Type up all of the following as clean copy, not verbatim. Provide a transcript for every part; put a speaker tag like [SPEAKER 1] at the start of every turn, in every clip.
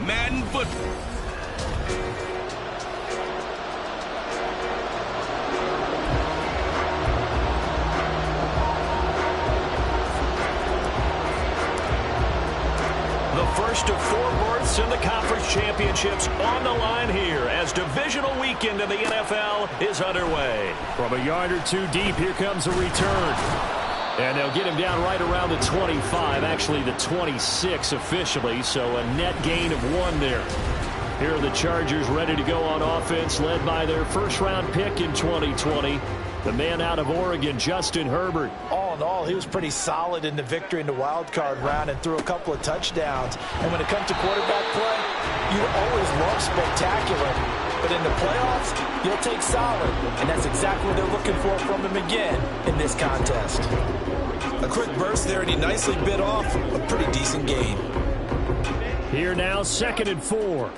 [SPEAKER 1] Madden football. The first of 4 berths in the conference championships on the line here as divisional weekend in the NFL is underway.
[SPEAKER 2] From a yard or two deep, here comes a return. And they'll get him down right around the 25, actually the 26 officially, so a net gain of 1 there. Here are the Chargers ready to go on offense, led by their first-round pick in 2020, the man out of Oregon, Justin Herbert.
[SPEAKER 3] All in all, he was pretty solid in the victory in the wild card round and threw a couple of touchdowns. And when it comes to quarterback play, you always love spectacular. But in the playoffs, you'll take solid. And that's exactly what they're looking for from him again in this contest. A quick burst there, and he nicely bit off a pretty decent gain.
[SPEAKER 2] Here now, 2nd and 4.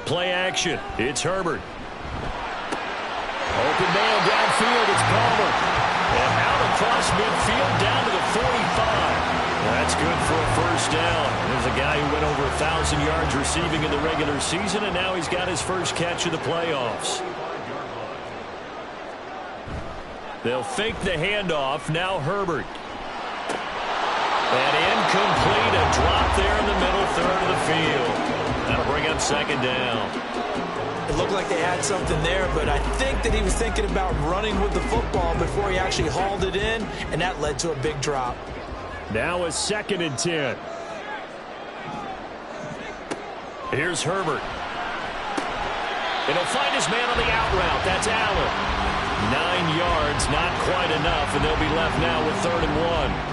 [SPEAKER 2] Play action. It's Herbert. Open man downfield. It's Palmer. And out across midfield down to the 45. That's good for a first down. There's a guy who went over 1,000 yards receiving in the regular season, and now he's got his first catch of the playoffs. They'll fake the handoff. Now Herbert. And incomplete. A drop there in the middle third of the field. That'll bring up 2nd down.
[SPEAKER 3] It looked like they had something there, but I think that he was thinking about running with the football before he actually hauled it in, and that led to a big drop.
[SPEAKER 2] Now a 2nd and 10. Here's Herbert. And he'll find his man on the out route. That's Allen. 9 yards, not quite enough, and they'll be left now with 3rd and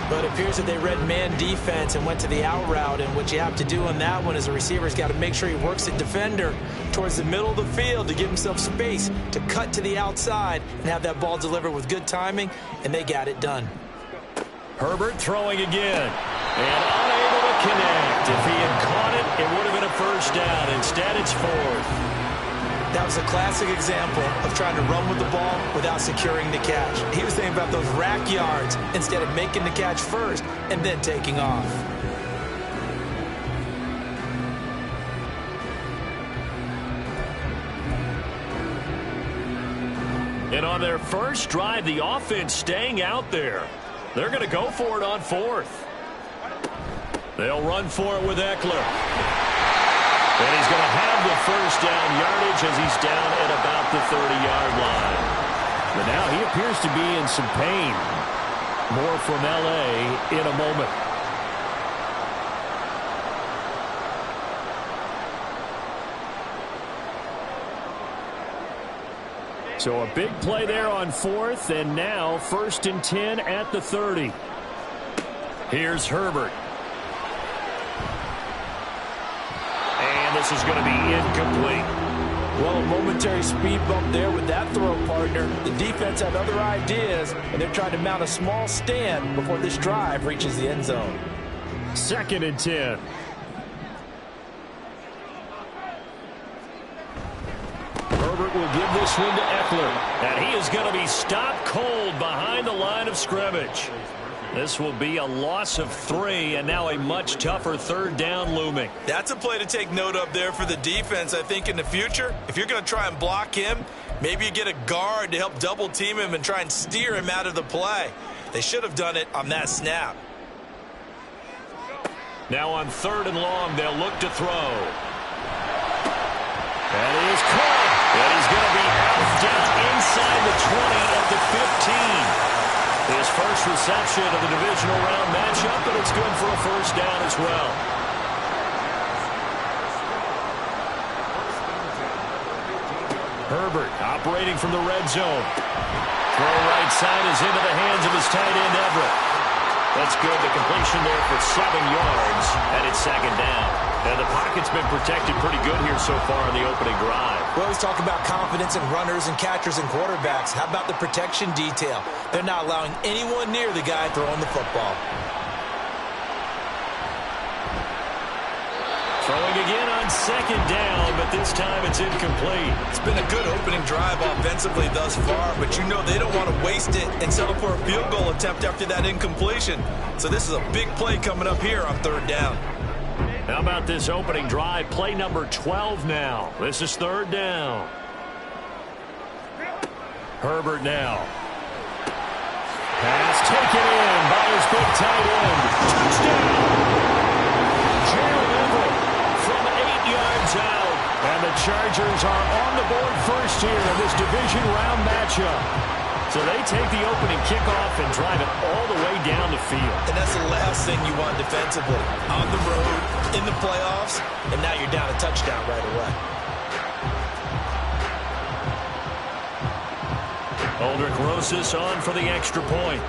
[SPEAKER 2] 1.
[SPEAKER 3] But it appears that they read man defense and went to the out route, and what you have to do on that one is a receiver's got to make sure he works the defender towards the middle of the field to give himself space to cut to the outside and have that ball delivered with good timing, and they got it done.
[SPEAKER 2] Herbert throwing again, and unable to connect. If he had caught it, it would have been a first down. Instead, it's 4th.
[SPEAKER 3] That was a classic example of trying to run with the ball without securing the catch. He was thinking about those rack yards instead of making the catch first and then taking off.
[SPEAKER 2] And on their first drive, the offense staying out there. They're going to go for it on 4th. They'll run for it with Eckler. And he's going to have the first down yardage as he's down at about the 30-yard line. But now he appears to be in some pain. More from L.A. in a moment. So a big play there on 4th, and now 1st and 10 at the 30. Here's Herbert. And this is going to be incomplete.
[SPEAKER 3] Well, a momentary speed bump there with that throw, partner. The defense had other ideas, and they're trying to mount a small stand before this drive reaches the end zone.
[SPEAKER 2] 2nd and 10. Herbert will give this one to Eckler. And he is going to be stopped cold behind the line of scrimmage. This will be a loss of 3, and now a much tougher 3rd down looming.
[SPEAKER 3] That's a play to take note of there for the defense, I think, in the future. If you're going to try and block him, maybe you get a guard to help double team him and try and steer him out of the play. They should have done it on that snap.
[SPEAKER 2] Now on 3rd and long, they'll look to throw. That is caught. And he's going to be out inside the 20 at the 15. His first reception of the divisional round matchup, but it's good for a first down as well. Herbert operating from the red zone. Throw right side is into the hands of his tight end, Everett. That's good. The completion there for 7 yards, and it's 2nd down. And the pocket pocket's been protected pretty good here so far on the opening drive.
[SPEAKER 3] We always talk about confidence in runners and catchers and quarterbacks. How about the protection detail? They're not allowing anyone near the guy throwing the football.
[SPEAKER 2] Throwing again on second down, but this time it's incomplete.
[SPEAKER 3] It's been a good opening drive offensively thus far, but you know they don't want to waste it and settle for a field goal attempt after that incompletion. So this is a big play coming up here on third down.
[SPEAKER 2] How about this opening drive? Play number 12 now. This is third down. Herbert now. Pass taken in by his big tight end. Touchdown! Jalen Everett from 8 yards out. And the Chargers are on the board first here in this division round matchup. So they take the opening kickoff and drive it all the way down the field.
[SPEAKER 3] And that's the last thing you want defensively. On the road, in the playoffs, and now you're down a touchdown right away.
[SPEAKER 2] Aldrick Rosas on for the extra point.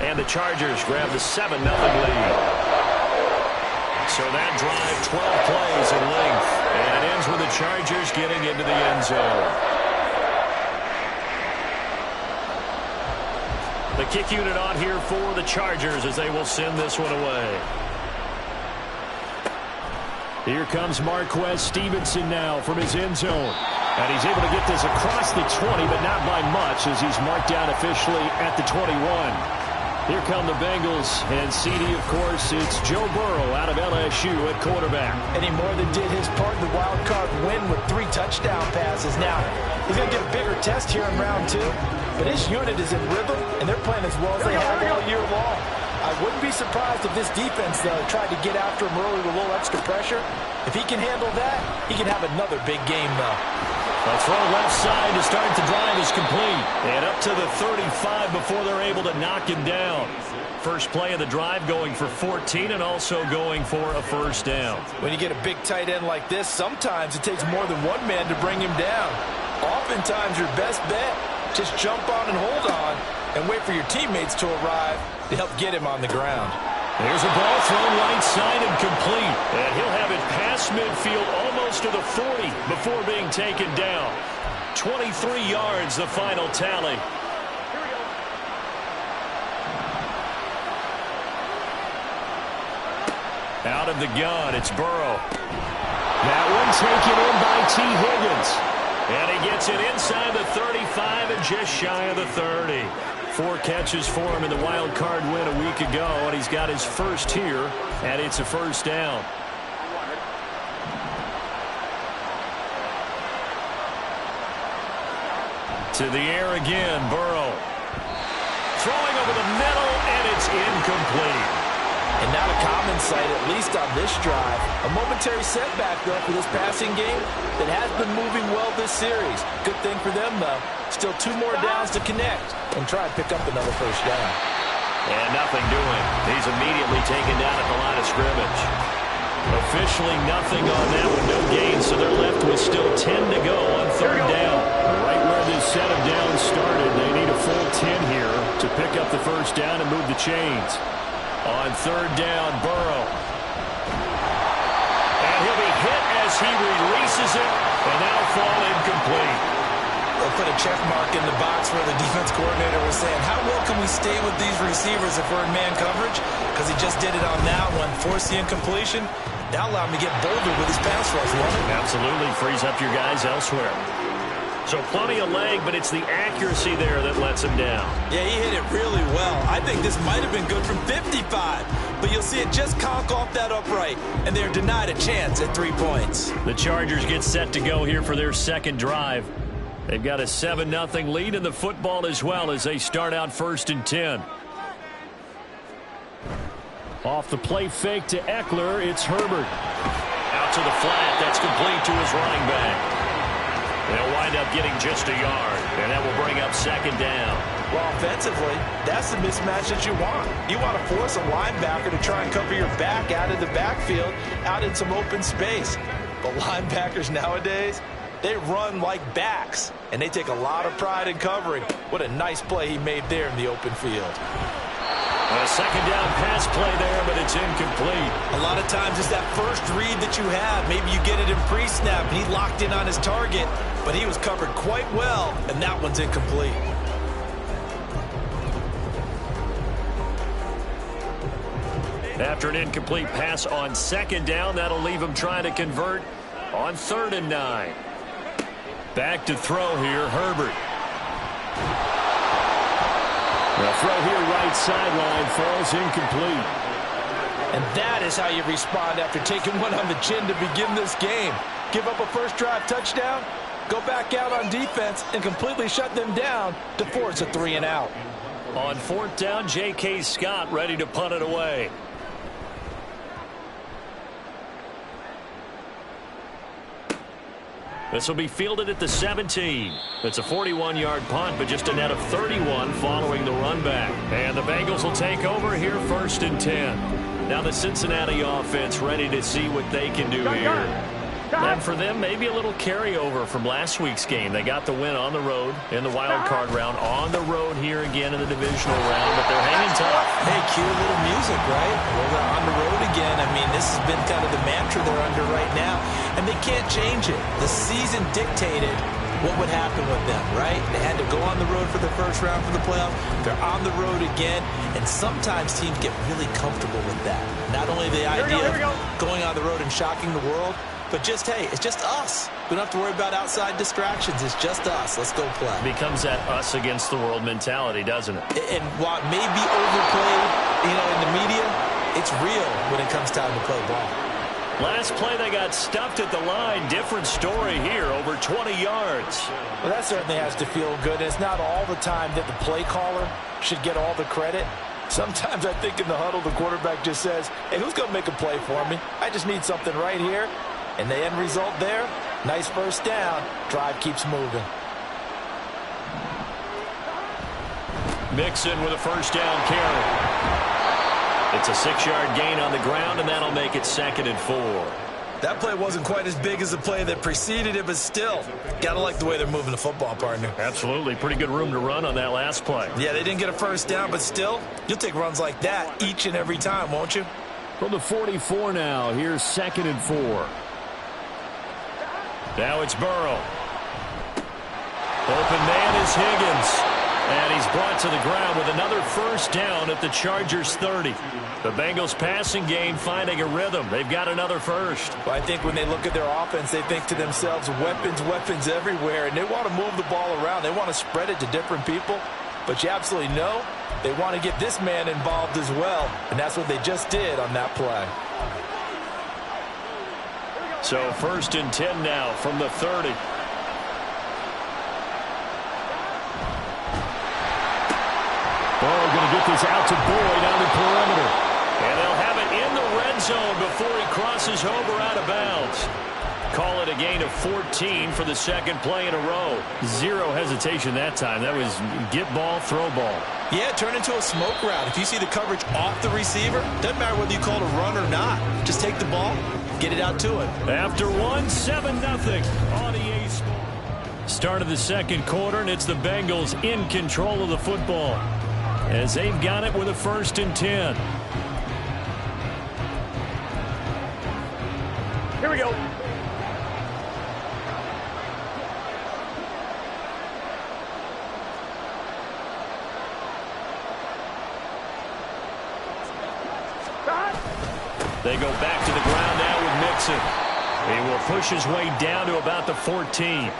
[SPEAKER 2] And the Chargers grab the 7-0 lead. So that drive, 12 plays in length. And it ends with the Chargers getting into the end zone. The kick unit on here for the Chargers as they will send this one away. Here comes Marquez Stevenson now from his end zone. And he's able to get this across the 20, but not by much as he's marked down officially at the 21. Here come the Bengals, and CD, of course, it's Joe Burrow out of LSU at quarterback.
[SPEAKER 3] And he more than did his part in the wild card win with 3 touchdown passes. Now, he's going to get a bigger test here in round 2, but his unit is in rhythm, and they're playing as well as they have all year long. I wouldn't be surprised if this defense, though, tried to get after him early with a little extra pressure. If he can handle that, he can have another big game, though.
[SPEAKER 2] A throw left side to start the drive is complete. And up to the 35 before they're able to knock him down. First play of the drive going for 14 and also going for a first down.
[SPEAKER 3] When you get a big tight end like this, sometimes it takes more than one man to bring him down. Oftentimes your best bet, just jump on and hold on and wait for your teammates to arrive to help get him on the ground.
[SPEAKER 2] There's a ball thrown right side and complete. And he'll have it past midfield almost to the 40 before being taken down. 23 yards, the final tally. Out of the gun, it's Burrow. That one taken in by T. Higgins. And he gets it inside the 35 and just shy of the 30. 4 catches for him in the wild card win a week ago, and he's got his first here, and it's a first down. To the air again, Burrow. Throwing over the middle, and it's incomplete.
[SPEAKER 3] And not a common sight, at least on this drive. A momentary setback, though, for this passing game that has been moving well this series. Good thing for them, though. Still 2 more downs to connect and try and pick up another first down.
[SPEAKER 2] And nothing doing. He's immediately taken down at the line of scrimmage. Officially nothing on that one, no gain, so they're left with still 10 to go on third down. Right where this set of downs started, they need a full 10 here to pick up the first down and move the chains. On third down, Burrow. And he'll be hit as he releases it, and that'll fall incomplete.
[SPEAKER 3] They'll put a check mark in the box where the defense coordinator was saying, how well can we stay with these receivers if we're in man coverage? Because he just did it on that one, forced the incompletion. Now allow him to get bolder with his pass rush, won't it?
[SPEAKER 2] Absolutely, frees up your guys elsewhere. So plenty of leg, but it's the accuracy there that lets him down.
[SPEAKER 3] Yeah, he hit it really well. I think this might have been good from 55, but you'll see it just conk off that upright, and they're denied a chance at 3 points.
[SPEAKER 2] The Chargers get set to go here for their second drive. They've got a 7-0 lead in the football as well as they start out 1st and 10. Off the play fake to Eckler, it's Herbert. Out to the flat, that's complete to his running back. They'll wind up getting just a yard, and that will bring up second down.
[SPEAKER 3] Well, offensively, that's the mismatch that you want. You want to force a linebacker to try and cover your back out of the backfield, out in some open space. But linebackers nowadays, they run like backs, and they take a lot of pride in covering. What a nice play he made there in the open field.
[SPEAKER 2] A second down pass play there, but it's incomplete.
[SPEAKER 3] A lot of times it's that first read that you have. Maybe you get it in pre-snap, and he locked in on his target, but he was covered quite well, and that one's incomplete.
[SPEAKER 2] After an incomplete pass on second down, that'll leave him trying to convert on 3rd and 9. Back to throw here, Herbert. The throw here, right sideline, falls incomplete.
[SPEAKER 3] And that is how you respond after taking one on the chin to begin this game. Give up a first drive touchdown, go back out on defense, and completely shut them down to force a 3 and out.
[SPEAKER 2] On 4th down, J.K. Scott ready to punt it away. This will be fielded at the 17. It's a 41-yard punt, but just a net of 31 following the run back. And the Bengals will take over here 1st and 10. Now the Cincinnati offense ready to see what they can do here. And for them, maybe a little carryover from last week's game. They got the win on the road in the wild card round, on the road here again in the divisional round, but they're hanging tough.
[SPEAKER 3] Hey, cue a little music, right? Well, they're on the road again. I mean, this has been kind of the mantra they're under right now, and they can't change it. The season dictated what would happen with them, right? They had to go on the road for the first round for the playoffs. They're on the road again, and sometimes teams get really comfortable with that. Not only the idea of going on the road and shocking the world, but just, hey, it's just us. We don't have to worry about outside distractions. It's just us. Let's go play.
[SPEAKER 2] Becomes that us against the world mentality, doesn't it?
[SPEAKER 3] And while it may be overplayed, in the media, it's real when it comes time to play ball.
[SPEAKER 2] Last play, they got stuffed at the line. Different story here, over 20 yards.
[SPEAKER 3] Well, that certainly has to feel good. It's not all the time that the play caller should get all the credit. Sometimes I think in the huddle, the quarterback just says, hey, who's going to make a play for me? I just need something right here. And the end result there, nice first down. Drive keeps moving.
[SPEAKER 2] Mixon with a first down carry. It's a 6-yard gain on the ground, and that'll make it 2nd and 4.
[SPEAKER 3] That play wasn't quite as big as the play that preceded it, but still, gotta like the way they're moving the football, partner.
[SPEAKER 2] Absolutely. Pretty good room to run on that last play.
[SPEAKER 3] Yeah, they didn't get a first down, but still, you'll take runs like that each and every time, won't you?
[SPEAKER 2] From the 44 now, here's 2nd and 4. Now it's Burrow. Open man is Higgins. And he's brought to the ground with another first down at the Chargers' 30. The Bengals passing game finding a rhythm. They've got another first.
[SPEAKER 3] Well, I think when they look at their offense, they think to themselves, weapons, weapons everywhere. And they want to move the ball around. They want to spread it to different people. But you absolutely know they want to get this man involved as well. And that's what they just did on that play.
[SPEAKER 2] So 1st and 10 now from the 30. Burrow going to get this out to Boyd on the perimeter. And they'll have it in the red zone before he crosses over out of bounds. Call it a gain of 14 for the second play in a row. Zero hesitation that time. That was get ball, throw ball.
[SPEAKER 3] Yeah, turn into a smoke route. If you see the coverage off the receiver, doesn't matter whether you call it a run or not. Just take the ball, get it out to him.
[SPEAKER 2] After 7-0 on EA Sports. Start of the second quarter, and it's the Bengals in control of the football as they've got it with a 1st and 10. Here we go. They go back to the ground now with Mixon. He will push his way down to about the 14.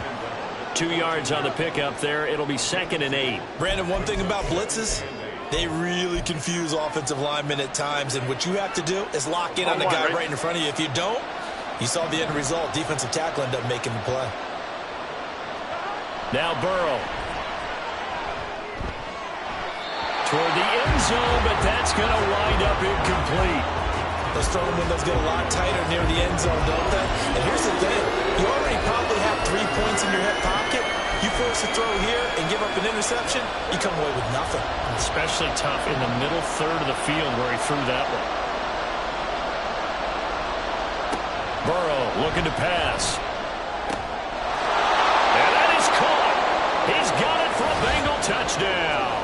[SPEAKER 2] 2 yards on the pickup there. It'll be 2nd and 8.
[SPEAKER 3] Brandon, one thing about blitzes, they really confuse offensive linemen at times. And what you have to do is lock in on the guy right in front of you. If you don't, you saw the end result. Defensive tackle ended up making the play.
[SPEAKER 2] Now Burrow. Toward the end zone, but that's going to wind up incomplete.
[SPEAKER 3] Those throwing windows get a lot tighter near the end zone, don't they? And here's the thing. You already probably have 3 points in your hip pocket. You force a throw here and give up an interception, you come away with nothing.
[SPEAKER 2] Especially tough in the middle third of the field where he threw that one. Burrow looking to pass. And that is caught. He's got it for a Bengal touchdown.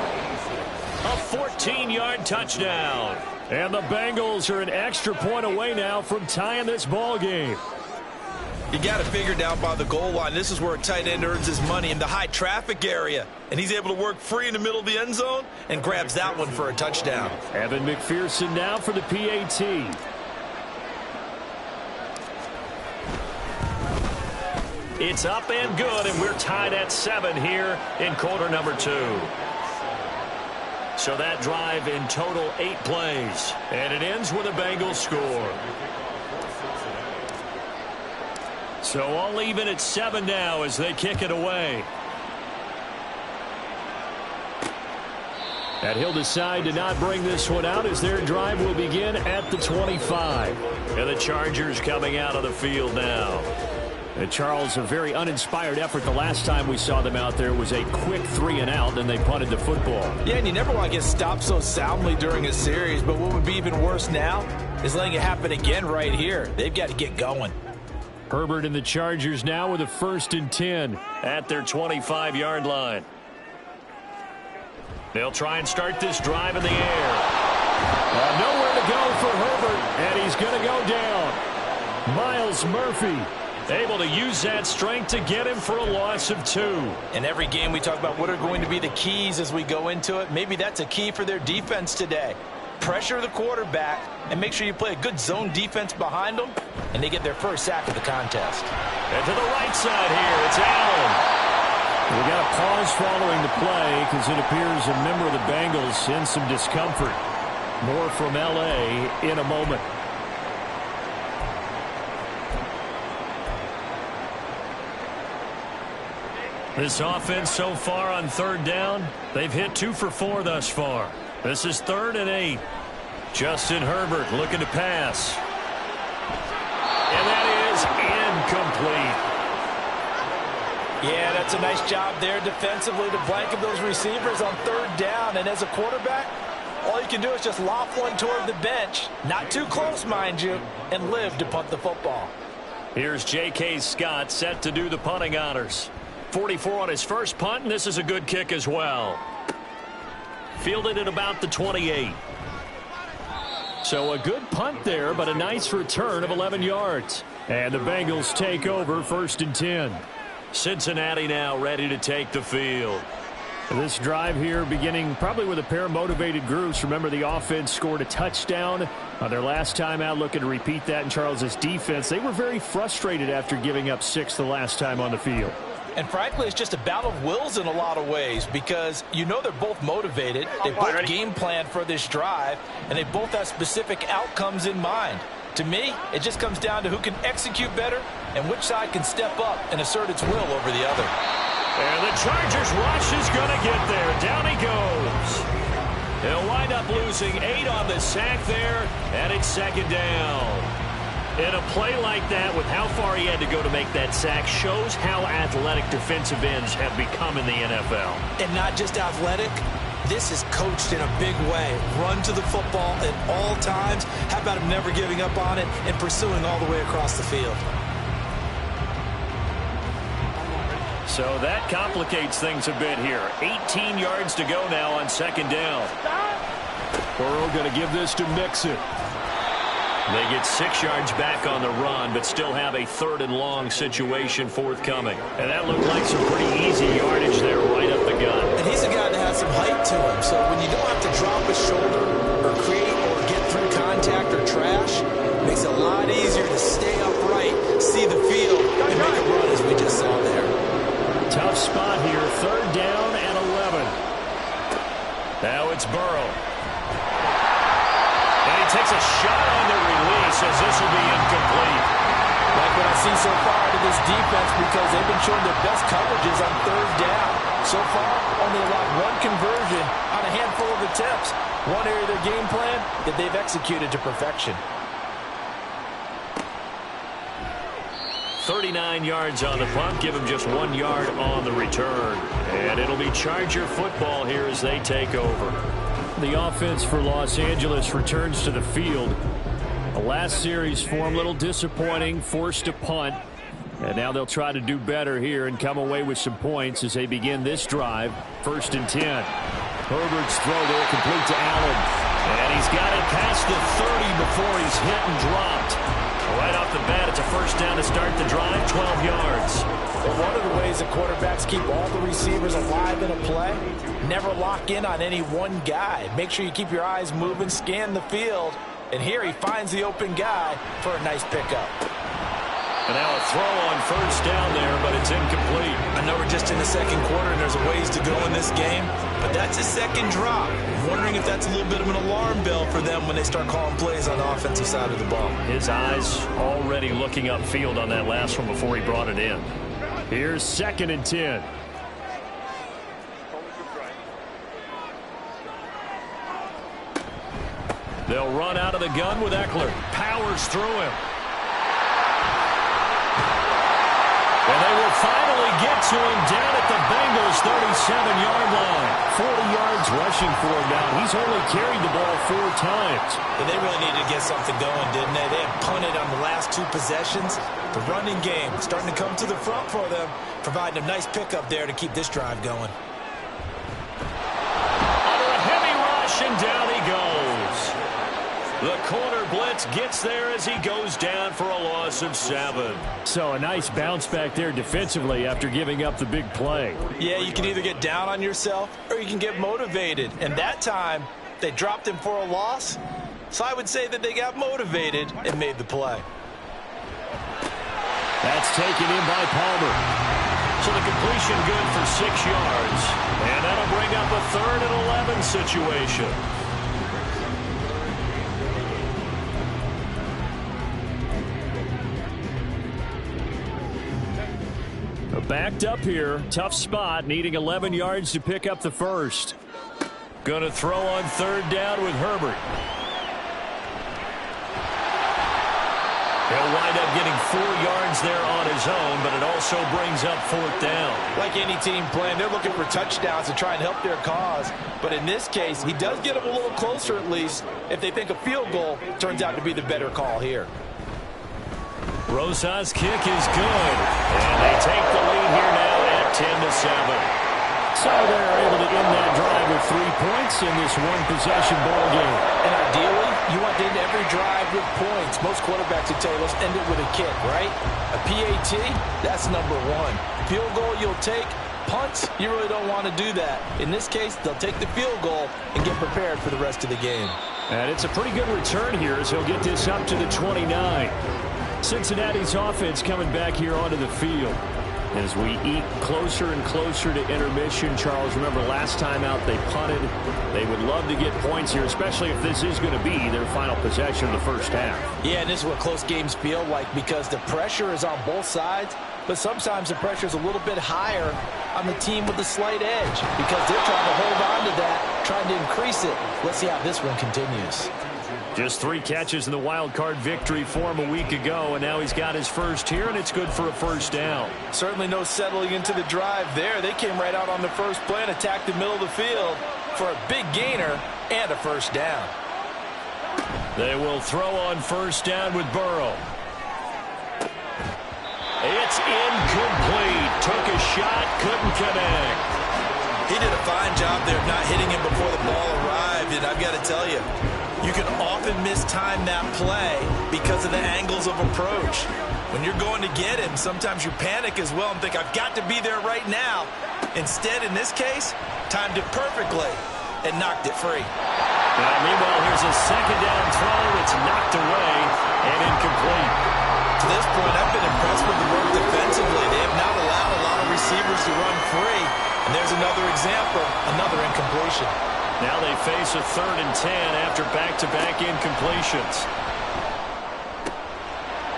[SPEAKER 2] A 14-yard touchdown. And the Bengals are an extra point away now from tying this ball game.
[SPEAKER 3] You got it figured out by the goal line. This is where a tight end earns his money, in the high traffic area. And he's able to work free in the middle of the end zone and grabs that one for a touchdown.
[SPEAKER 2] Evan McPherson now for the PAT. It's up and good, and we're tied at 7 here in quarter number 2. So that drive in total 8 plays, and it ends with a Bengals score. So all even at 7 now as they kick it away. And he'll decide to not bring this one out as their drive will begin at the 25. And the Chargers coming out of the field now. And Charles, a very uninspired effort. The last time we saw them out there was a quick 3-and-out, and they punted the football.
[SPEAKER 3] Yeah, and you never want to get stopped so soundly during a series, but what would be even worse now is letting it happen again right here. They've got to get going.
[SPEAKER 2] Herbert and the Chargers now with a 1st and 10 at their 25-yard line. They'll try and start this drive in the air. Nowhere to go for Herbert, and he's going to go down. Myles Murphy able to use that strength to get him for a loss of 2.
[SPEAKER 3] In every game we talk about what are going to be the keys as we go into it. Maybe that's a key for their defense today. Pressure the quarterback and make sure you play a good zone defense behind them, and they get their first sack of the contest.
[SPEAKER 2] And to the right side here, it's Allen. We got a pause following the play because it appears a member of the Bengals in some discomfort. More from L.A. in a moment. This offense so far on 3rd down, they've hit 2 for 4 thus far. This is 3rd and 8. Justin Herbert looking to pass. And that is incomplete.
[SPEAKER 3] Yeah, that's a nice job there defensively to blanket those receivers on 3rd down. And as a quarterback, all you can do is just loft one toward the bench. Not too close, mind you, and live to punt the football.
[SPEAKER 2] Here's J.K. Scott set to do the punting honors. 44 on his first punt, and this is a good kick as well. Fielded at about the 28. So a good punt there, but a nice return of 11 yards. And the Bengals take over 1st and 10. Cincinnati now ready to take the field. This drive here beginning probably with a pair of motivated groups. Remember, the offense scored a touchdown on their last time out. Looking to repeat that in Charles's defense. They were very frustrated after giving up 6 the last time on the field.
[SPEAKER 3] And frankly, it's just a battle of wills in a lot of ways because you know they're both motivated. They both game plan for this drive, and they both have specific outcomes in mind. To me, it just comes down to who can execute better and which side can step up and assert its will over the other.
[SPEAKER 2] And the Chargers rush is going to get there. Down he goes. He'll wind up losing 8 on the sack there, and it's 2nd down. In a play like that, with how far he had to go to make that sack, shows how athletic defensive ends have become in the NFL.
[SPEAKER 3] And not just athletic, this is coached in a big way. Run to the football at all times. How about him never giving up on it and pursuing all the way across the field?
[SPEAKER 2] So that complicates things a bit here. 18 yards to go now on 2nd down. Burrow going to give this to Mixon. They get 6 yards back on the run, but still have a 3rd and long situation forthcoming. And that looked like some pretty easy yardage there right up the gut.
[SPEAKER 3] And he's a guy that has some height to him, so when you don't have to drop a shoulder or create or get through contact or trash, it makes it a lot easier to stay upright, see the field, and make a run as we just saw there.
[SPEAKER 2] Tough spot here, 3rd down and 11. Now it's Burrow. And he takes a shot on the release as this will be incomplete.
[SPEAKER 3] Like what I see so far out of this defense because they've been showing their best coverages on 3rd down. So far, only allowed 1 conversion on a handful of attempts. One area of their game plan that they've executed to perfection.
[SPEAKER 2] 39 yards on the punt, give him just 1 yard on the return. And it'll be Charger football here as they take over. The offense for Los Angeles returns to the field. The last series for them, a little disappointing, forced a punt. And now they'll try to do better here and come away with some points as they begin this drive, 1st and 10. Herbert's throw there complete to Allen. And he's got it past the 30 before he's hit and dropped. Right off the bat, it's a first down to start the drive, 12 yards.
[SPEAKER 3] Well, one of the ways that quarterbacks keep all the receivers alive in a play, never lock in on any one guy. Make sure you keep your eyes moving, scan the field. And here he finds the open guy for a nice pickup.
[SPEAKER 2] And now a throw on first down there, but it's incomplete.
[SPEAKER 3] I know we're just in the second quarter and there's a ways to go in this game, but that's a second drop. I'm wondering if that's a little bit of an alarm bell for them when they start calling plays on the offensive side of the ball.
[SPEAKER 2] His eyes already looking upfield on that last one before he brought it in. Here's 2nd and 10. They'll run out of the gun with Eckler. Powers through him. And they will finally get to him down at the Bengals' 37-yard line. 40 yards rushing for him now. He's only carried the ball 4 times.
[SPEAKER 3] And they really needed to get something going, didn't they? They had punted on the last 2 possessions. The running game starting to come to the front for them, providing a nice pickup there to keep this drive going.
[SPEAKER 2] Under a heavy rush, and down he goes. The corner blitz gets there as he goes down for a loss of 7. So a nice bounce back there defensively after giving up the big play.
[SPEAKER 3] Yeah, you can either get down on yourself or you can get motivated. And that time, they dropped him for a loss. So I would say that they got motivated and made the play.
[SPEAKER 2] That's taken in by Palmer. So the completion good for 6 yards. And that'll bring up a 3rd and 11 situation. Backed up here. Tough spot. Needing 11 yards to pick up the first. Going to throw on 3rd down with Herbert. He'll wind up getting 4 yards there on his own, but it also brings up 4th down.
[SPEAKER 3] Like any team playing, they're looking for touchdowns to try and help their cause. But in this case, he does get them a little closer at least if they think a field goal turns out to be the better call here.
[SPEAKER 2] Rosas' kick is good. And they take the lead here now at 10-7. So they're able to end that drive with 3 points in this one-possession ball game.
[SPEAKER 3] And ideally, you want to end every drive with points. Most quarterbacks would tell you, let's end it with a kick, right? A PAT, that's number 1. Field goal you'll take. Punts, you really don't want to do that. In this case, they'll take the field goal and get prepared for the rest of the game.
[SPEAKER 2] And it's a pretty good return here as he'll get this up to the 29. Cincinnati's offense coming back here onto the field. As we eat closer and closer to intermission, Charles, remember last time out they punted. They would love to get points here, especially if this is going to be their final possession of the first half.
[SPEAKER 3] Yeah, and this is what close games feel like because the pressure is on both sides, but sometimes the pressure is a little bit higher on the team with the slight edge because they're trying to hold on to that, trying to increase it. Let's see how this one continues.
[SPEAKER 2] Just 3 catches in the wild card victory for him a week ago, and now he's got his first here, and it's good for a first down.
[SPEAKER 3] Certainly no settling into the drive there. They came right out on the first play and attacked the middle of the field for a big gainer and a first down.
[SPEAKER 2] They will throw on first down with Burrow. It's incomplete. Took a shot, couldn't connect.
[SPEAKER 3] He did a fine job there of not hitting him before the ball arrived, and I've got to tell you, you can often mistime that play because of the angles of approach. When you're going to get him, sometimes you panic as well and think, I've got to be there right now. Instead, in this case, timed it perfectly and knocked it free.
[SPEAKER 2] Meanwhile, here's a second down throw. It's knocked away and incomplete.
[SPEAKER 3] To this point, I've been impressed with the work defensively. They have not allowed a lot of receivers to run free. And there's another example, another incompletion.
[SPEAKER 2] Now they face a 3rd and 10 after back-to-back incompletions.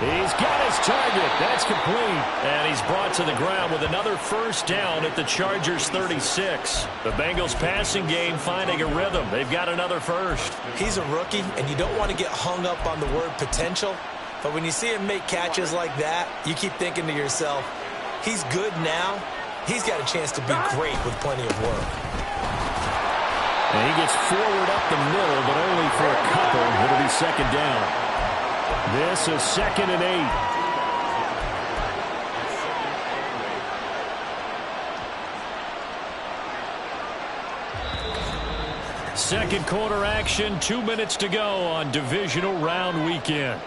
[SPEAKER 2] He's got his target. That's complete. And he's brought to the ground with another first down at the Chargers' 36. The Bengals passing game finding a rhythm. They've got another first.
[SPEAKER 3] He's a rookie, and you don't want to get hung up on the word potential. But when you see him make catches like that, you keep thinking to yourself, he's good now. He's got a chance to be great with plenty of work.
[SPEAKER 2] And he gets forward up the middle, but only for a couple. It'll be second down. This is 2nd and 8. Second quarter action, 2 minutes to go on divisional round weekend.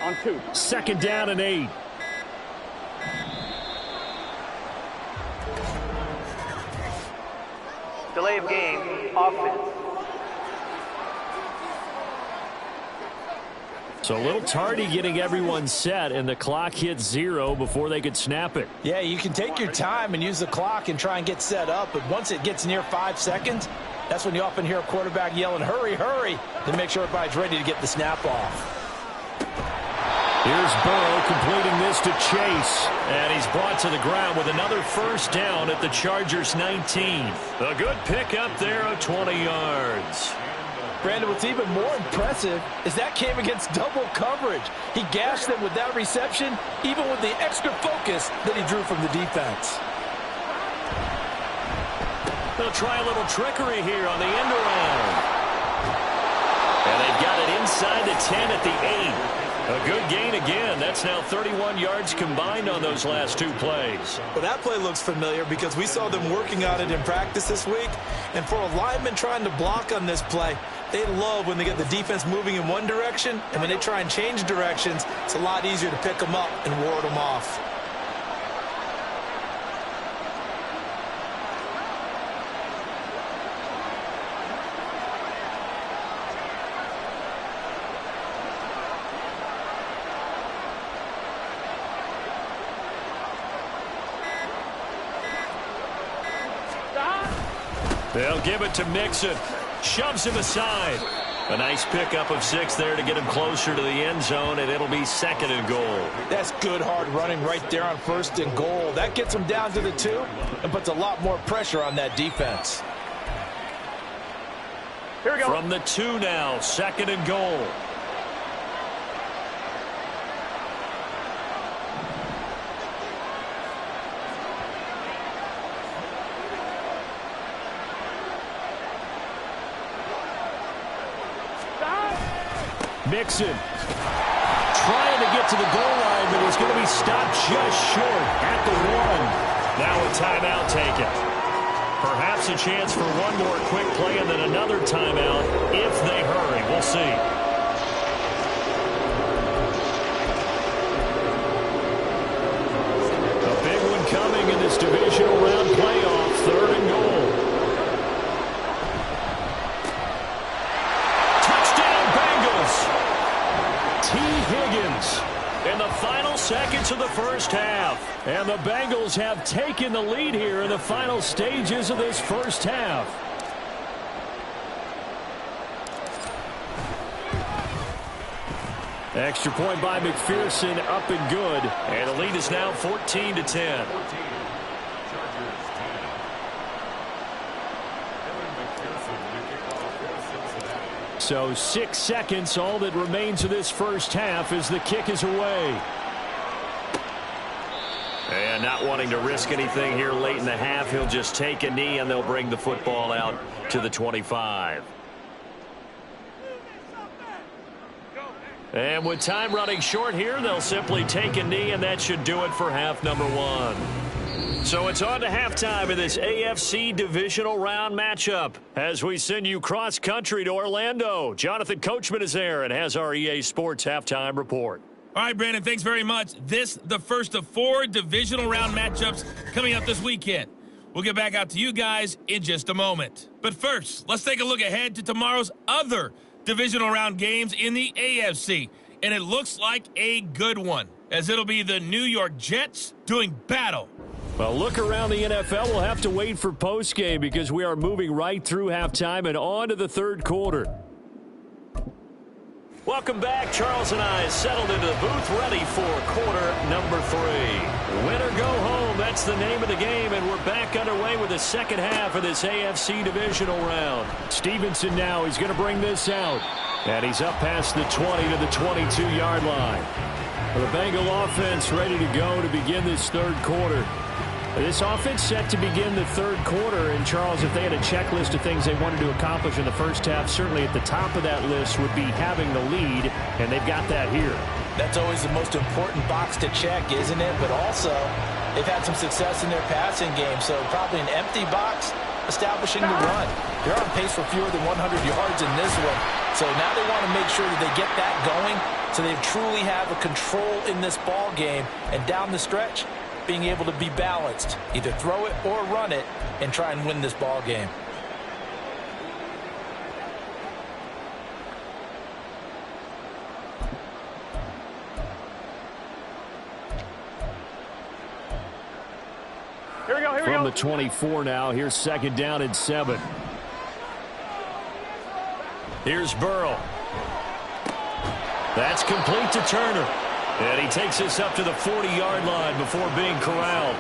[SPEAKER 4] On 2.
[SPEAKER 2] Second down and 8.
[SPEAKER 4] Delay of game, offense.
[SPEAKER 2] So a little tardy getting everyone set, and the clock hit 0 before they could snap it.
[SPEAKER 3] Yeah, you can take your time and use the clock and try and get set up, but once it gets near 5 seconds, that's when you often hear a quarterback yelling, hurry, hurry, to make sure everybody's ready to get the snap off.
[SPEAKER 2] Here's Burrow completing this to Chase. And he's brought to the ground with another first down at the Chargers' 19. A good pickup there of 20 yards.
[SPEAKER 3] Brandon, what's even more impressive is that came against double coverage. He gashed them with that reception, even with the extra focus that he drew from the defense.
[SPEAKER 2] They'll try a little trickery here on the end around. And they've got it inside the 10 at the 8. A good gain again. That's now 31 yards combined on those last 2 plays.
[SPEAKER 3] Well, that play looks familiar because we saw them working on it in practice this week. And for a lineman trying to block on this play, they love when they get the defense moving in one direction. And when they try and change directions, it's a lot easier to pick them up and ward them off.
[SPEAKER 2] They'll give it to Mixon. Shoves him aside. A nice pickup of 6 there to get him closer to the end zone, and it'll be 2nd and goal.
[SPEAKER 3] That's good hard running right there on 1st and goal. That gets him down to the 2 and puts a lot more pressure on that defense.
[SPEAKER 4] Here we go.
[SPEAKER 2] From the 2 now, 2nd and goal. Mixon trying to get to the goal line, but he's going to be stopped just short at the 1. Now a timeout taken. Perhaps a chance for one more quick play and then another timeout if they hurry. We'll see. A big one coming in this divisional round playoff, 3rd and goal. Higgins in the final seconds of the first half. And the Bengals have taken the lead here in the final stages of this first half. Extra point by McPherson, up and good. And the lead is now 14-10. So 6 seconds, all that remains of this first half as the kick is away. And not wanting to risk anything here late in the half, he'll just take a knee and they'll bring the football out to the 25. And with time running short here, they'll simply take a knee, and that should do it for half number 1. So it's on to halftime in this AFC divisional round matchup as we send you cross-country to Orlando. Jonathan Coachman is there and has our EA Sports halftime report.
[SPEAKER 5] All right, Brandon, thanks very much. This, the first of 4 divisional round matchups coming up this weekend. We'll get back out to you guys in just a moment. But first, let's take a look ahead to tomorrow's other divisional round games in the AFC. And it looks like a good one, as it'll be the New York Jets doing battle.
[SPEAKER 2] Well, look around the NFL. We'll have to wait for postgame because we are moving right through halftime and on to the 3rd quarter.
[SPEAKER 1] Welcome back. Charles and I settled into the booth, ready for quarter number 3. Win or go home, that's the name of the game, and we're back underway with the second half of this AFC divisional round. Stevenson now, he's going to bring this out, and he's up past the 20 to the 22-yard line. The Bengal offense ready to go to begin this third quarter. This offense set to begin the third quarter, and Charles, if they had a checklist of things they wanted to accomplish in the first half, certainly at the top of that list would be having the lead, and they've got that here. That's always the most important box to check, isn't it? But also, they've had some success in their passing game, so probably an empty box establishing the run. They're on pace for fewer than 100 yards in this one, so now they want to make sure that they get that going so they truly have a control in this ball game, and down the stretch, being able to be balanced, either throw it or run it, and try and win this ball game.
[SPEAKER 4] Here we go.
[SPEAKER 1] From the 24 now, here's second down and 7. Here's Burrow. That's complete to Turner. And he takes us up to the 40-yard line before being corralled.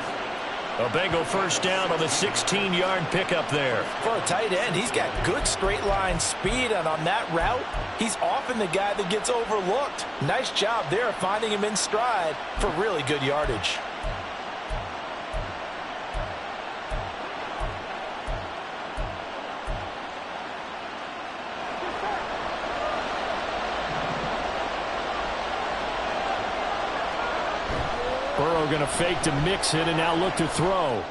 [SPEAKER 1] A Bengal first down on the 16-yard pickup there. For a tight end, he's got good straight-line speed, and on that route, he's often the guy that gets overlooked. Nice job there finding him in stride for really good yardage. Burrow going to fake to mix it and now look to throw.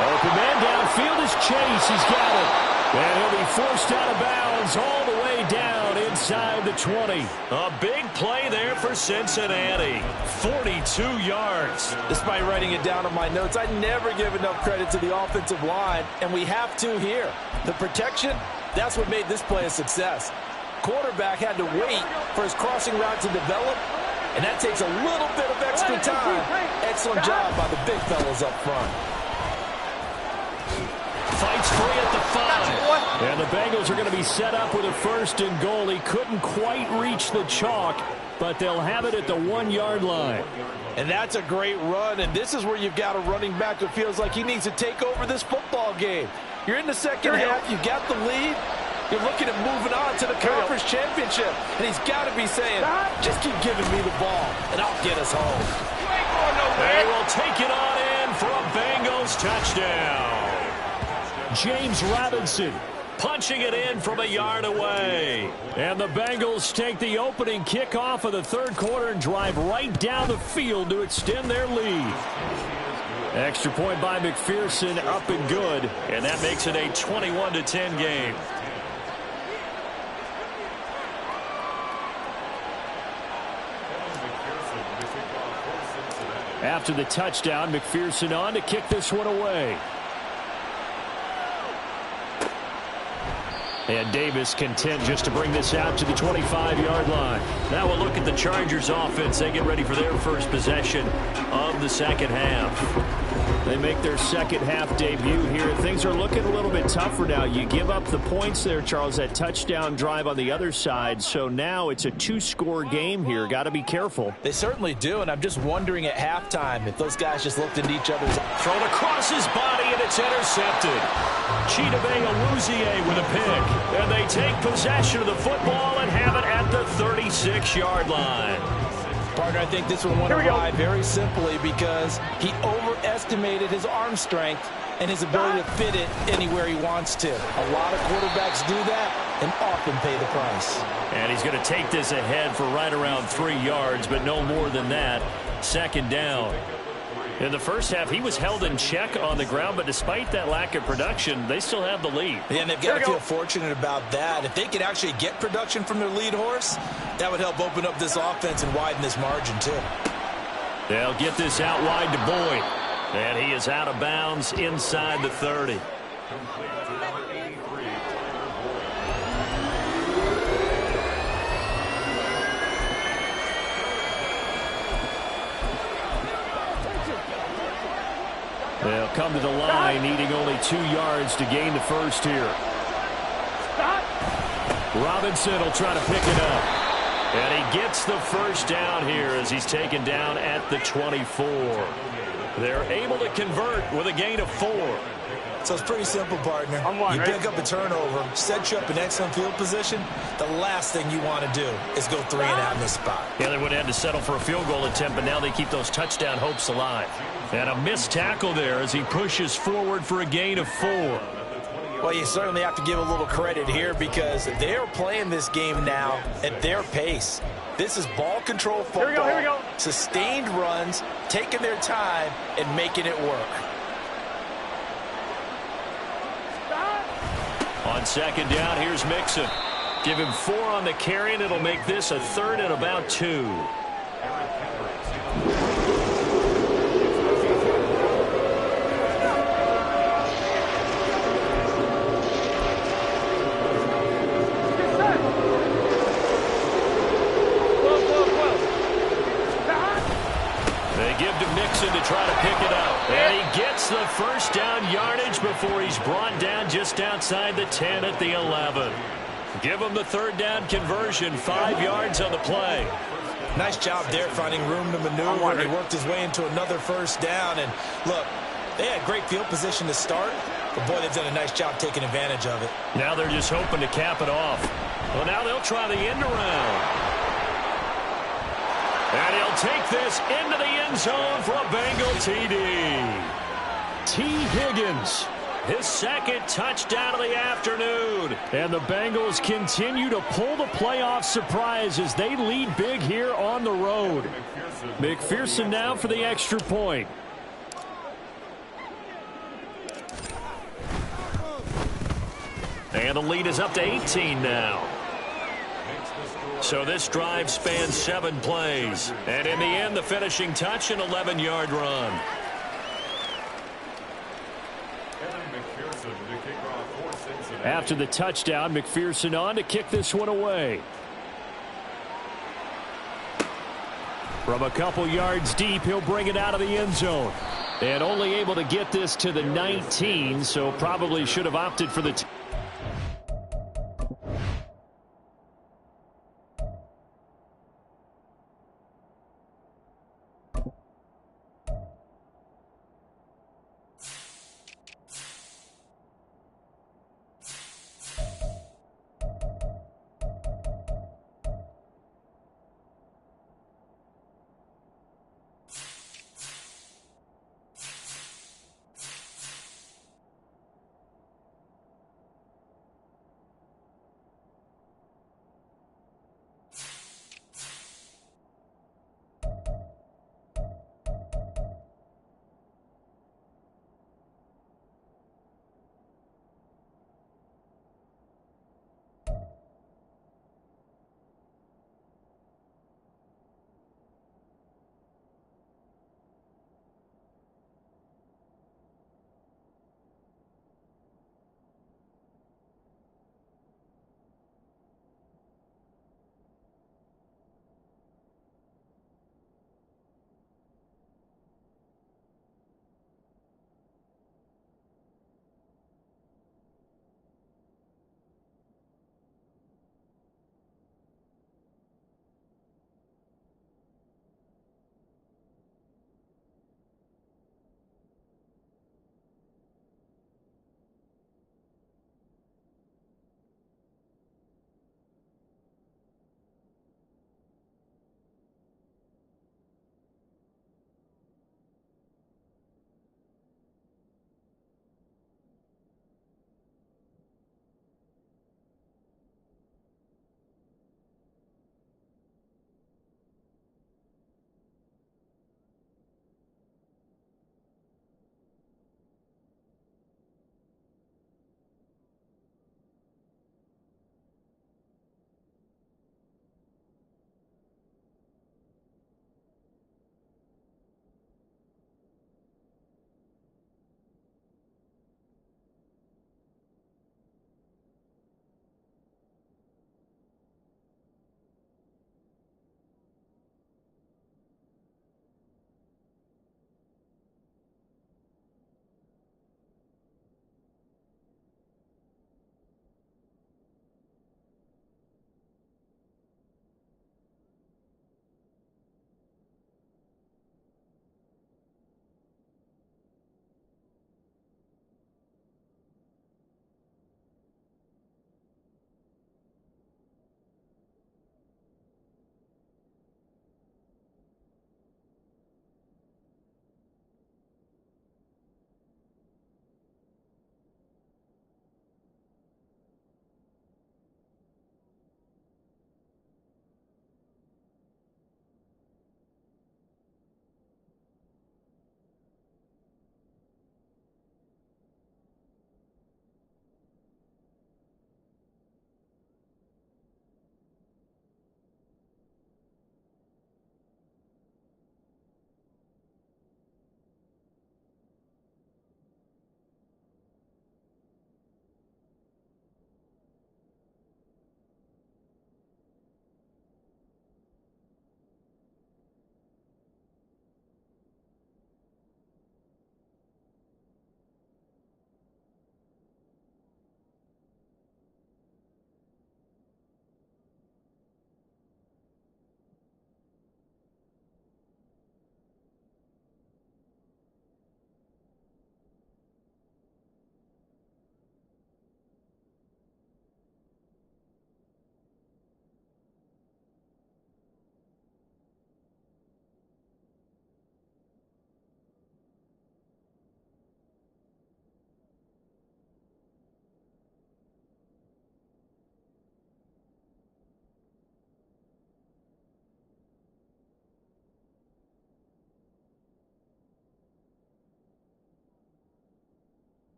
[SPEAKER 1] Open man downfield is Chase. He's got it. And he'll be forced out of bounds all the way down inside the 20. A big play there for Cincinnati. 42 yards. Despite writing it down on my notes, I never give enough credit to the offensive line, and we have to here. The protection, that's what made this play a success. Quarterback had to wait for his crossing route to develop, and that takes a little bit of extra time. Excellent job by the big fellas up front. Fights free at the 5. And the Bengals are going to be set up with a first and goal. He couldn't quite reach the chalk, but they'll have it at the 1-yard line. And that's a great run, and this is where you've got a running back that feels like he needs to take over this football game. You're in the second half, you've got the lead. You're looking at moving on to the conference championship. And he's got to be saying, just keep giving me the ball, and I'll get us home. They will take it on in for a Bengals touchdown. James Robinson punching it in from a yard away. And the Bengals take the opening kickoff of the third quarter and drive right down the field to extend their lead. Extra point by McPherson, up and good. And that makes it a 21-10 game. After the touchdown, McPherson on to kick this one away. And Davis content just to bring this out to the 25-yard line. Now we'll look at the Chargers offense. They get ready for their first possession of the second half. They make their second half debut here. Things are looking a little bit tougher now. You give up the points there, Charles, that touchdown drive on the other side. So now it's a 2-score game here. Got to be careful. They certainly do, and I'm just wondering at halftime if those guys just looked into each other's. Thrown across his body, and it's intercepted. Chidobe Awuzie with a pick. And they take possession of the football and have it at the 36-yard line. Partner, I think this one won away very simply because he overestimated his arm strength and his ability to fit it anywhere he wants to. A lot of quarterbacks do that and often pay the price. And he's going to take this ahead for right around 3 yards, but no more than that. Second down. In the first half, he was held in check on the ground, but despite that lack of production, they still have the lead. Yeah, and they've got to feel fortunate about that. If they could actually get production from their lead horse, that would help open up this offense and widen this margin, too. They'll get this out wide to Boyd. And he is out of bounds inside the 30. They'll come to the line, needing only 2 yards to gain the first here. Robinson will try to pick it up. And he gets the first down here as he's taken down at the 24. They're able to convert with a gain of 4.
[SPEAKER 3] So it's pretty simple, partner. You pick up a turnover, set you up in excellent field position. The last thing you want to do is go 3 and out in this spot.
[SPEAKER 1] Yeah, they would have had to settle for a field goal attempt, but now they keep those touchdown hopes alive. And a missed tackle there as he pushes forward for a gain of 4.
[SPEAKER 3] Well, you certainly have to give a little credit here because they're playing this game now at their pace. This is ball control football.
[SPEAKER 4] Here we go.
[SPEAKER 3] Sustained runs, taking their time, and making it work.
[SPEAKER 1] On second down, here's Mixon. Give him 4 on the carry, and it'll make this a 3rd and about 2. They give to Mixon to try to pick it up. And he gets the first down yardage before he's brought down just outside the 10 at the 11. Give him the 3rd down conversion, 5 yards on the play.
[SPEAKER 3] Nice job there finding room to maneuver, and he worked his way into another first down. And look, they had great field position to start, but boy, they've done a nice job taking advantage of it.
[SPEAKER 1] Now they're just hoping to cap it off. Well, now they'll try the end around. And he'll take this into the end zone for a Bengal TD. T. Higgins, his 2nd touchdown of the afternoon. And the Bengals continue to pull the playoff surprise as they lead big here on the road. McPherson now for the extra point. And the lead is up to 18 now. So this drive spans 7 plays. And in the end, the finishing touch, an 11-yard run. After the touchdown, McPherson on to kick this one away. From a couple yards deep, he'll bring it out of the end zone. And only able to get this to the 19, so probably should have opted for the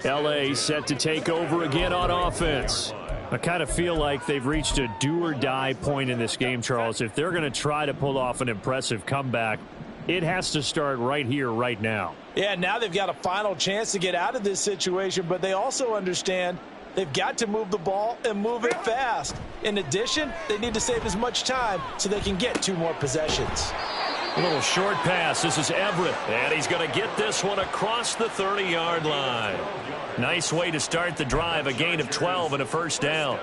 [SPEAKER 1] L.A. set to take over again on offense. I kind of feel like they've reached a do-or-die point in this game, Charles. If they're going to try to pull off an impressive comeback, it has to start right here, right now.
[SPEAKER 3] Yeah, now they've got a final chance to get out of this situation, but they also understand they've got to move the ball and move it fast. In addition, they need to save as much time so they can get 2 more possessions.
[SPEAKER 1] A little short pass. This is Everett, and he's going to get this one across the 30-yard line. Nice way to start the drive, a gain of 12 and a first down.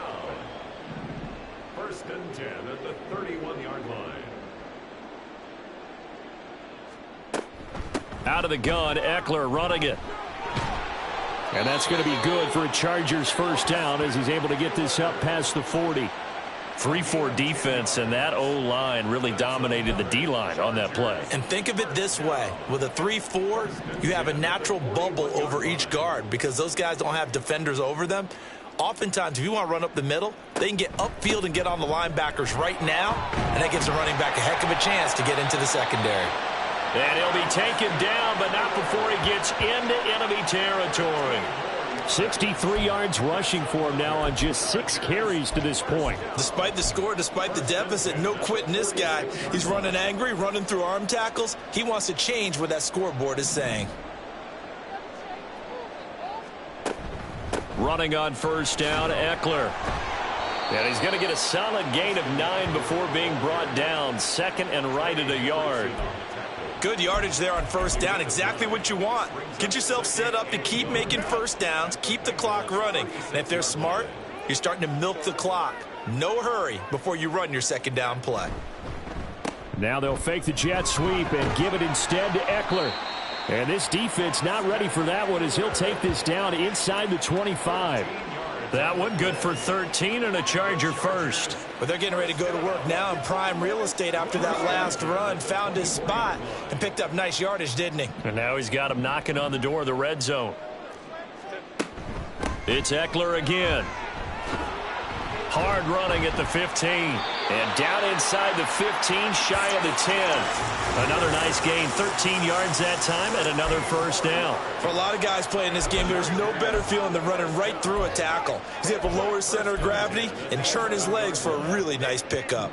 [SPEAKER 2] First and 10 at the 31-yard line.
[SPEAKER 1] Out of the gun, Eckler running it. And that's going to be good for a Chargers first down as he's able to get this up past the 40. 3-4 defense, and that O-line really dominated the D-line on that play.
[SPEAKER 3] And think of it this way. With a 3-4, you have a natural bubble over each guard because those guys don't have defenders over them. Oftentimes, if you want to run up the middle, they can get upfield and get on the linebackers right now, and that gives the running back a heck of a chance to get into the secondary.
[SPEAKER 1] And he'll be taken down, but not before he gets into enemy territory. 63 yards rushing for him now on just 6 carries to this point.
[SPEAKER 3] Despite the score, despite the deficit, no quitting this guy. He's running angry, running through arm tackles. He wants to change what that scoreboard is saying.
[SPEAKER 1] Running on first down, Eckler. And he's going to get a solid gain of 9 before being brought down. Second and right at a yard.
[SPEAKER 3] Good yardage there on first down. Exactly what you want. Get yourself set up to keep making first downs, keep the clock running. And if they're smart, you're starting to milk the clock. No hurry before you run your second down play.
[SPEAKER 1] Now they'll fake the jet sweep and give it instead to Eckler. And this defense not ready for that one as he'll take this down inside the 25. That one good for 13 and a Charger first.
[SPEAKER 3] But they're getting ready to go to work now in prime real estate after that last run. Found his spot and picked up nice yardage, didn't he?
[SPEAKER 1] And now he's got him knocking on the door of the red zone. It's Eckler again. Hard running at the 15. And down inside the 15, shy of the 10. Another nice gain, 13 yards that time, and another first down.
[SPEAKER 3] For a lot of guys playing this game, there's no better feeling than running right through a tackle. He's able to lower his center of gravity and churn his legs for a really nice pickup.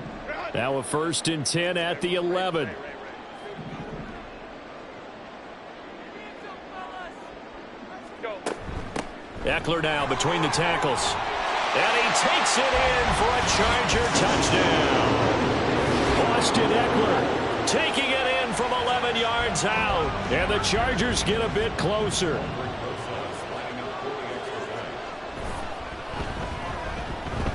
[SPEAKER 1] Now a first and 10 at the 11. Eckler now between the tackles. And he takes it in for a Charger touchdown. Austin Eckler taking it in from 11 yards out. And the Chargers get a bit closer.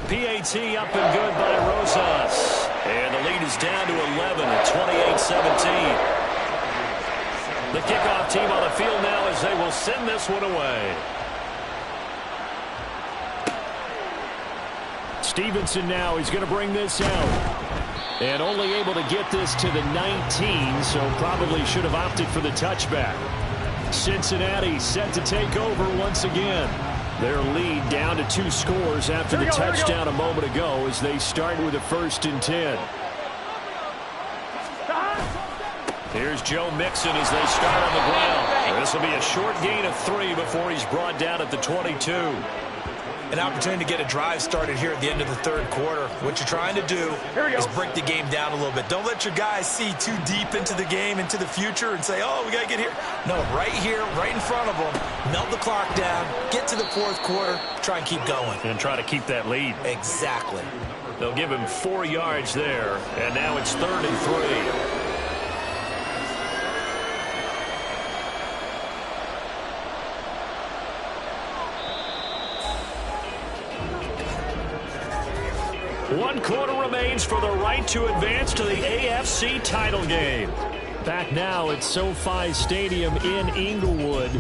[SPEAKER 1] PAT up and good by Rosas. And the lead is down to 11 at 28-17. The kickoff team on the field now as they will send this one away. Stevenson now, he's going to bring this out. And only able to get this to the 19, so probably should have opted for the touchback. Cincinnati set to take over once again. Their lead down to 2 scores after the touchdown a moment ago as they start with a first and 10. Here's Joe Mixon as they start on the ground. This will be a short gain of 3 before he's brought down at the 22.
[SPEAKER 3] An opportunity to get a drive started here at the end of the third quarter. What you're trying to do is break the game down a little bit. Don't let your guys see too deep into the game, into the future, and say, oh, we got to get here. No, right here, right in front of them, melt the clock down, get to the fourth quarter, try and keep going.
[SPEAKER 1] And try to keep that lead.
[SPEAKER 3] Exactly.
[SPEAKER 1] They'll give him 4 yards there, and now it's 3rd and 3. One quarter remains for the right to advance to the AFC title game. Back now at SoFi Stadium in Inglewood.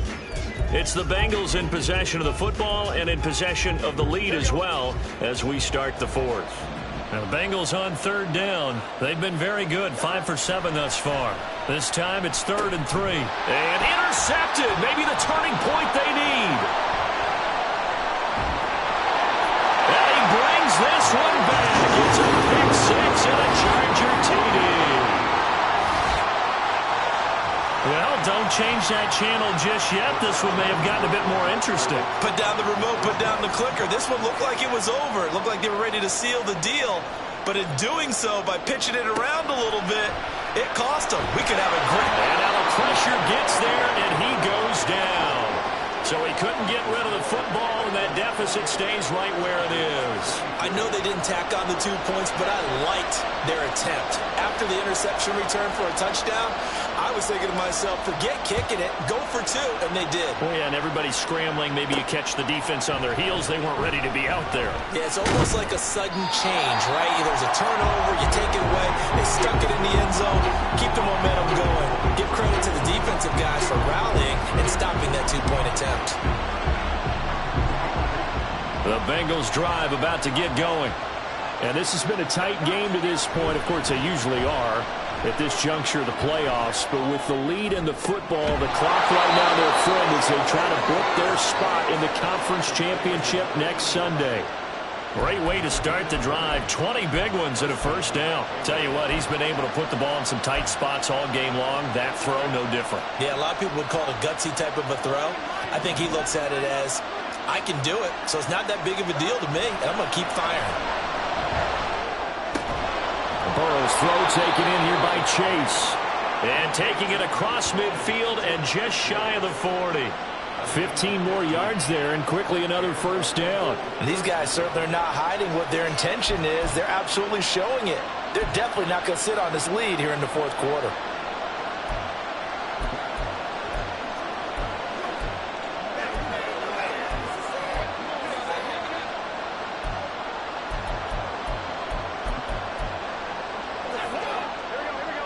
[SPEAKER 1] It's the Bengals in possession of the football and in possession of the lead as well as we start the fourth. Now the Bengals on 3rd down. They've been very good, 5 for 7 thus far. This time it's 3rd and 3. And intercepted, maybe the turning point they need. Brings this one back. It's a pick 6 and a Charger TD. Well, don't change that channel just yet. This one may have gotten a bit more interesting.
[SPEAKER 3] Put down the remote, put down the clicker. This one looked like it was over. It looked like they were ready to seal the deal. But in doing so, by pitching it around a little bit, it cost them. We could have a great...
[SPEAKER 1] And now the pressure gets there, and he goes down. So he couldn't get rid of the football, and that deficit stays right where it is.
[SPEAKER 3] I know they didn't tack on the 2 points, but I liked their attempt. After the interception return for a touchdown, I was thinking to myself, forget kicking it, go for 2, and they did.
[SPEAKER 1] Oh, yeah, and everybody's scrambling. Maybe you catch the defense on their heels. They weren't ready to be out there.
[SPEAKER 3] Yeah, it's almost like a sudden change, right? There's a turnover, you take it away, they stuck it in the end zone, keep the momentum going. Give credit to the defensive guys for rallying and stopping that 2-point attempt.
[SPEAKER 1] The Bengals drive about to get going. And this has been a tight game to this point. Of course, they usually are at this juncture of the playoffs. But with the lead in the football, the clock right now their friend as they try to book their spot in the conference championship next Sunday. Great way to start the drive. 20 big ones and a first down. Tell you what, he's been able to put the ball in some tight spots all game long. That throw, no different.
[SPEAKER 3] Yeah, a lot of people would call it a gutsy type of a throw. I think he looks at it as, I can do it, so it's not that big of a deal to me, and I'm going to keep firing.
[SPEAKER 1] Burrow's throw taken in here by Chase. And taking it across midfield and just shy of the 40. 15 more yards there, and quickly another first down.
[SPEAKER 3] And these guys certainly are not hiding what their intention is. They're absolutely showing it. They're definitely not going to sit on this lead here in the fourth quarter.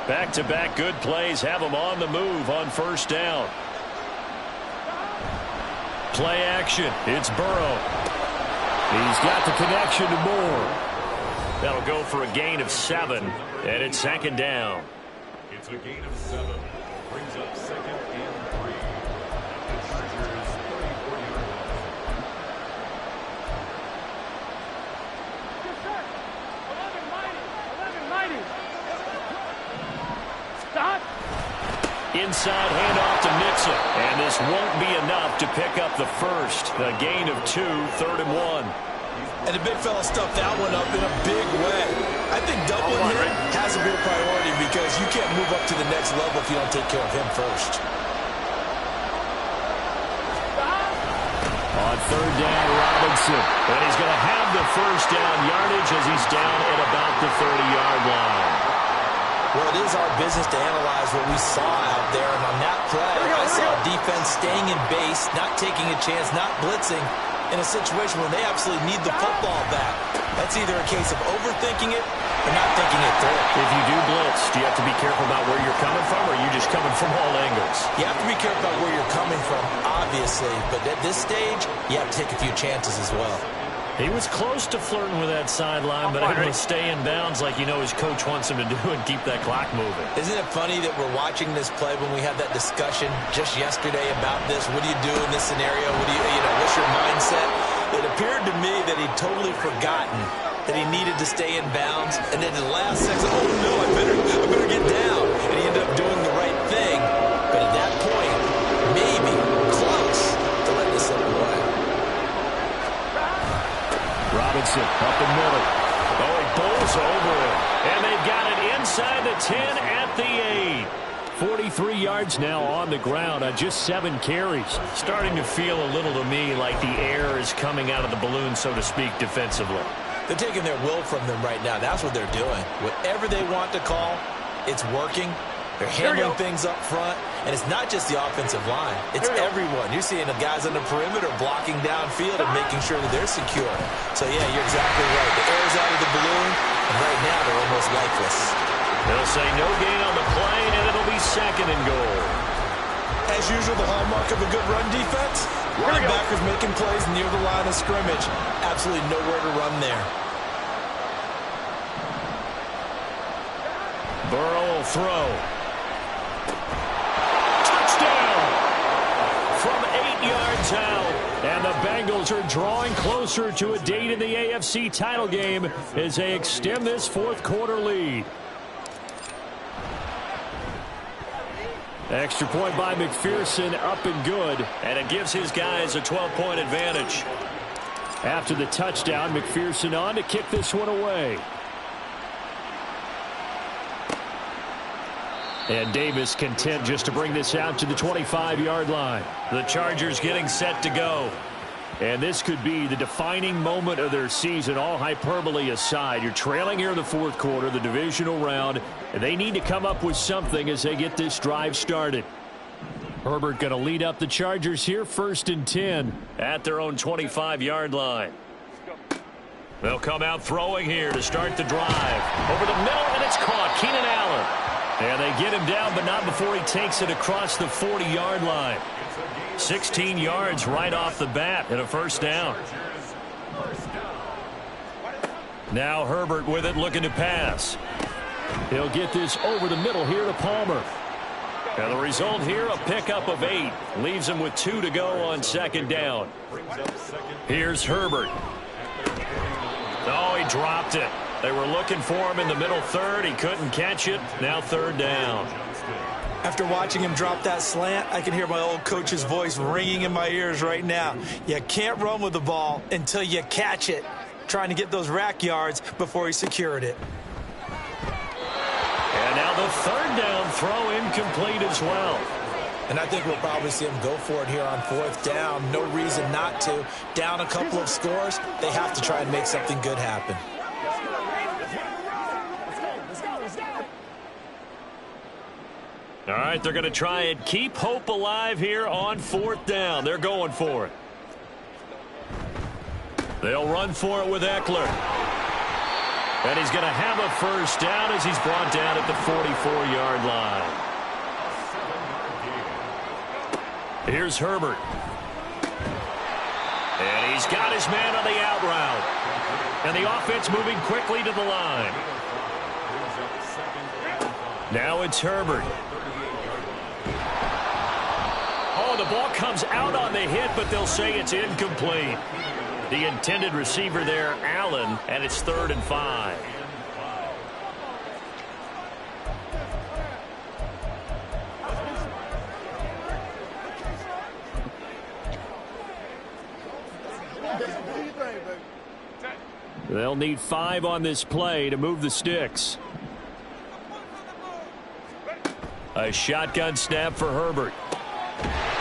[SPEAKER 1] Back-to-back good plays have them on the move on first down. Play action. It's Burrow. He's got the connection to Moore. That'll go for a gain of 7, and it's second down.
[SPEAKER 6] It's a gain of 7. Brings up second and 3. The Chargers 34-yard line.
[SPEAKER 4] Yes, sir. 11 mighty. Stop.
[SPEAKER 1] Inside handoff to Mixon. And this won't be enough to pick up the first. A gain of 2, 3rd and 1.
[SPEAKER 3] And the big fella stuffed that one up in a big way. I think doubling him has to be a priority because you can't move up to the next level if you don't take care of him first.
[SPEAKER 1] On 3rd down, Robinson. And he's going to have the first down yardage as he's down at about the 30-yard line.
[SPEAKER 3] Well, it is our business to analyze what we saw out there. And on that play, I saw defense staying in base, not taking a chance, not blitzing in a situation where they absolutely need the football back. That's either a case of overthinking it or not thinking it through.
[SPEAKER 1] If you do blitz, do you have to be careful about where you're coming from, or are you just coming from all angles?
[SPEAKER 3] You have to be careful about where you're coming from, obviously. But at this stage, you have to take a few chances as well.
[SPEAKER 1] He was close to flirting with that sideline, but able to stay in bounds like you know his coach wants him to do and keep that clock moving.
[SPEAKER 3] Isn't it funny that we're watching this play when we had that discussion just yesterday about this? What do you do in this scenario? What do you know, what's your mindset? It appeared to me that he'd totally forgotten that he needed to stay in bounds, and then in the last second, oh no, I better get down. And he ended up doing the right thing. But at that point, maybe close to letting this slip away.
[SPEAKER 1] Robinson up the middle. Oh, he bowls over it. And they've got it inside the 10 at the 8. 43 yards now on the ground on just 7 carries. Starting to feel a little to me like the air is coming out of the balloon, so to speak, defensively.
[SPEAKER 3] They're taking their will from them right now. That's what they're doing. Whatever they want to call, it's working. They're handling things up front, and it's not just the offensive line. It's everyone. You're seeing the guys on the perimeter blocking downfield and making sure that they're secure. So, yeah, you're exactly right. The air's out of the balloon, and right now they're almost lifeless.
[SPEAKER 1] They'll say no gain on the play, and it'll be second and goal.
[SPEAKER 3] As usual, the hallmark of a good run defense, linebackers making plays near the line of scrimmage. Absolutely nowhere to run there.
[SPEAKER 1] Burrow will throw. From 8 yards out, and the Bengals are drawing closer to a date in the AFC title game as they extend this fourth quarter lead. Extra point by McPherson, up and good.
[SPEAKER 2] And it gives his guys a 12-point advantage.
[SPEAKER 1] After the touchdown, McPherson on to kick this one away. And Davis content just to bring this out to the 25-yard line.
[SPEAKER 2] The Chargers getting set to go.
[SPEAKER 1] And this could be the defining moment of their season, all hyperbole aside. You're trailing here in the fourth quarter, the divisional round, and they need to come up with something as they get this drive started. Herbert going to lead up the Chargers here, 1st and 10.
[SPEAKER 2] At their own 25-yard line. They'll come out throwing here to start the drive. Over the middle, and it's caught. Keenan Allen. And they get him down, but not before he takes it across the 40-yard line. 16 yards right off the bat and a first down. Now Herbert with it, looking to pass.
[SPEAKER 1] He'll get this over the middle here to Palmer.
[SPEAKER 2] And the result here, a pickup of 8. Leaves him with 2 to go on 2nd down. Here's Herbert. Oh, he dropped it. They were looking for him in the middle third. He couldn't catch it. Now 3rd down.
[SPEAKER 3] After watching him drop that slant, I can hear my old coach's voice ringing in my ears right now. You can't run with the ball until you catch it. Trying to get those rack yards before he secured it.
[SPEAKER 2] And now the 3rd down throw incomplete as well.
[SPEAKER 3] And I think we'll probably see him go for it here on 4th down. No reason not to. Down a couple of scores, they have to try and make something good happen.
[SPEAKER 2] All right, they're going to try and keep hope alive here on 4th down. They're going for it. They'll run for it with Eckler. And he's going to have a first down as he's brought down at the 44-yard line. Here's Herbert. And he's got his man on the out route. And the offense moving quickly to the line. Now it's Herbert. Oh, the ball comes out on the hit, but they'll say it's incomplete. The intended receiver there, Allen, and it's 3rd and 5.
[SPEAKER 1] They'll need 5 on this play to move the sticks.
[SPEAKER 2] A shotgun snap for Herbert.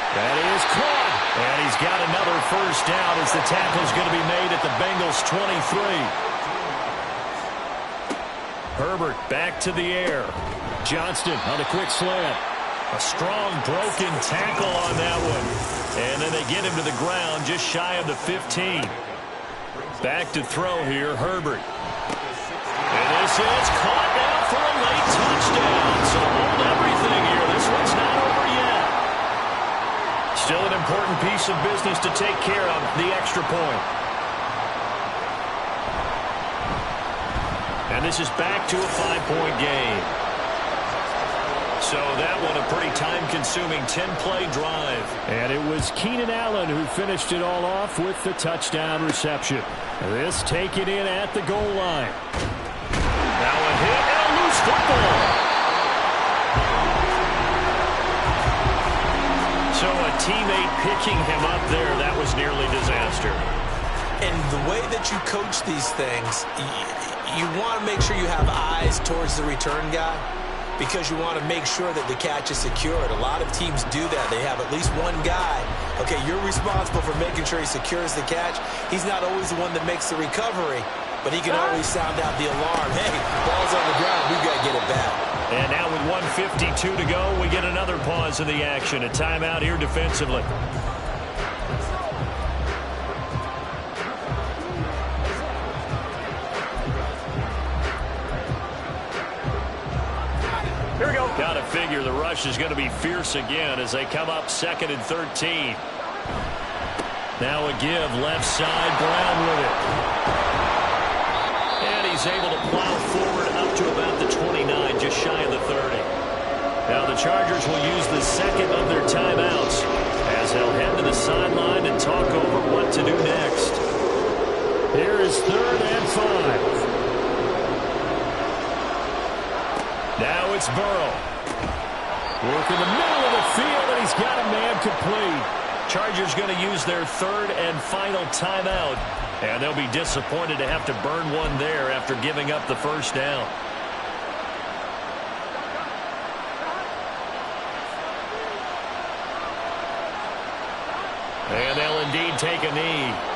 [SPEAKER 2] That is caught. And he's got another first down as the tackle's going to be made at the Bengals' 23. Herbert back to the air.
[SPEAKER 1] Johnston on a quick slant.
[SPEAKER 2] A strong broken tackle on that one. And then they get him to the ground just shy of the 15. Back to throw here, Herbert. And this is caught now for a late touchdown. So hold everything here. This one's not over yet. Still an important piece of business to take care of, the extra point. And this is back to a 5-point game. So that one a pretty time-consuming 10-play drive.
[SPEAKER 1] And it was Keenan Allen who finished it all off with the touchdown reception. This taken in at the goal line.
[SPEAKER 2] Now a hit and a loose football. So a teammate picking him up there, that was nearly disaster.
[SPEAKER 3] And the way that you coach these things, you want to make sure you have eyes towards the return guy, because you want to make sure that the catch is secured. A lot of teams do that. They have at least one guy. Okay, you're responsible for making sure he secures the catch. He's not always the one that makes the recovery, but he can always sound out the alarm. Hey, ball's on the ground. We've got to get it back.
[SPEAKER 2] And now with 1:52 to go, we get another pause in the action. A timeout here defensively. Here we go. Got to figure the rush is going to be fierce again as they come up 2nd and 13. Now a give left side, Brown with it. And he's able to plow forward up to about the 29, just shy of the 30. Now the Chargers will use the second of their timeouts as they'll head to the sideline and talk over what to do next.
[SPEAKER 1] Here is 3rd and 5.
[SPEAKER 2] Now it's Burrow.
[SPEAKER 1] Work in the middle of the field, and he's got a man complete.
[SPEAKER 2] Chargers going to use their third and final timeout. And they'll be disappointed to have to burn one there after giving up the first down. And they'll indeed take a knee.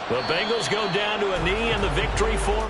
[SPEAKER 2] The Bengals go down to a knee in the victory form.